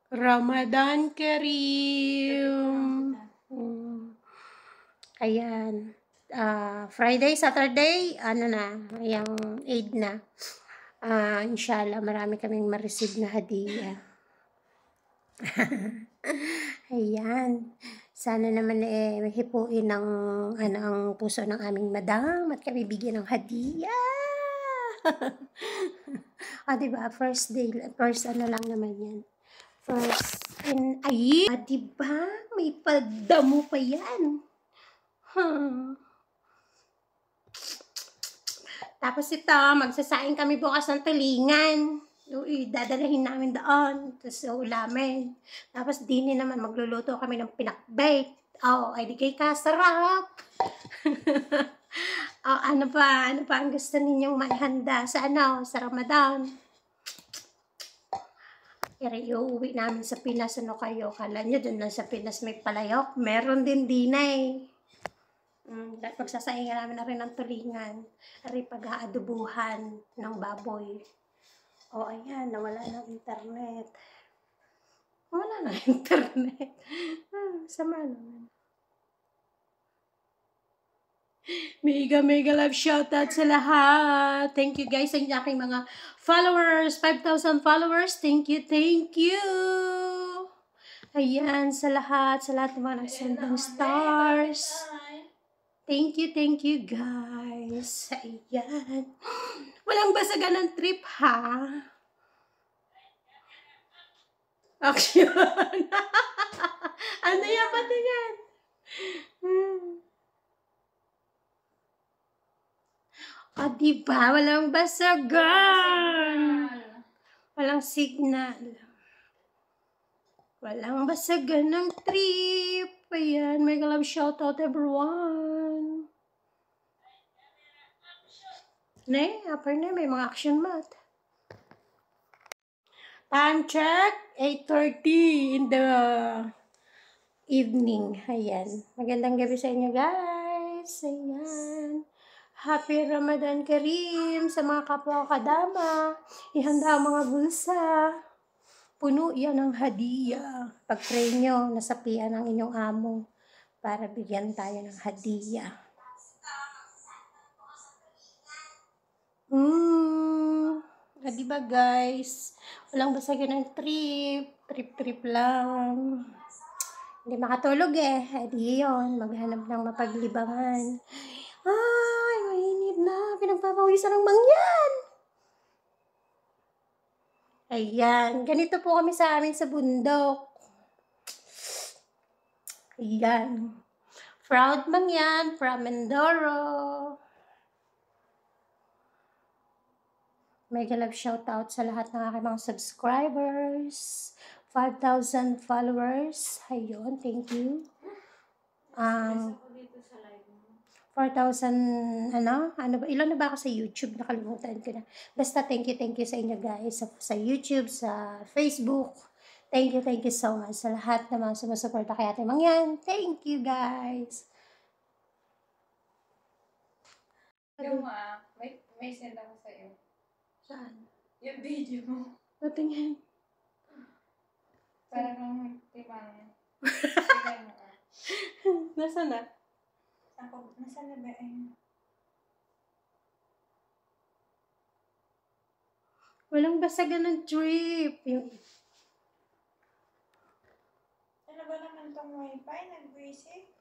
Ramadan Kareem. Ayan. Friday, Saturday, ano na, yung Eid na. Inshallah, marami kaming ma-receive na hadiah. Ayan. Sana naman hipuin ng ang puso ng aming madam at kami bigyan ng hadiah. Diba? First ano lang naman yan. First, diba? May padamo pa yan. Tapos ito, magsasaing kami bukas ng tulingan. Dadalahin namin doon. Tapos ulamin. Tapos dini naman, magluluto kami ng pinakbake. Ay di kay kasarap. Ano pa ang gusto ninyong maihanda sa sa Ramadan? Iuwi namin sa Pinas, kayo? Kala nyo dun lang sa Pinas may palayok? Meron din dinay. Pagsasaingan namin na rin ng tulingan. Pag-aadubuhan ng baboy. Ayan, nawala ng internet. Wala ng internet. Sama naman. Mega love shoutout sa lahat. Thank you guys sa aking mga followers. 5,000 followers. Thank you. Ayan, sa lahat ng mga nagsendang stars. Thank you guys. Ayan. Walang basagan ng trip, ha? Action. Ano yan, pati yan? Diba? Walang basagan. Walang signal. Walang basagan ng trip. Ayan, mega love shoutout everyone. Upper na, may mga action mat. Time check, 8:30 in the evening. Ayan. Magandang gabi sa inyo, guys. Ayan. Happy Ramadan Kareem sa mga kapwa kadama. Ihanda ang mga bulsa. Puno yan ng hadiah. Pag-pray nyo, nasapian ang inyong amo para bigyan tayo ng hadiah. Diba guys? Walang basagin ng trip lang. Hindi makatulog di yun, maghanap ng mapaglibangan. Mainit na, pinagpapawisan ng mangyan. Ayan, ganito po kami sa amin sa bundok. Ayan. Proud mangyan from Mindoro. Mega love shoutout sa lahat ng aking mga subscribers. 5,000 followers. Ayun, thank you. 4,000, ilan na ba ako sa YouTube? Nakalimutan ko na. Basta thank you sa inyo guys. Sa YouTube, sa Facebook. Thank you so much sa lahat na mga sumusuporta kay Ate Mangyan. Thank you guys. Yung may send ako sa'yo. Saan? Yung video mo. Patingin. Parang timang. Nasaan na? Nasaan na ba Walang basagan ng trip. Ano ba naman tong wifi? Nag-busy?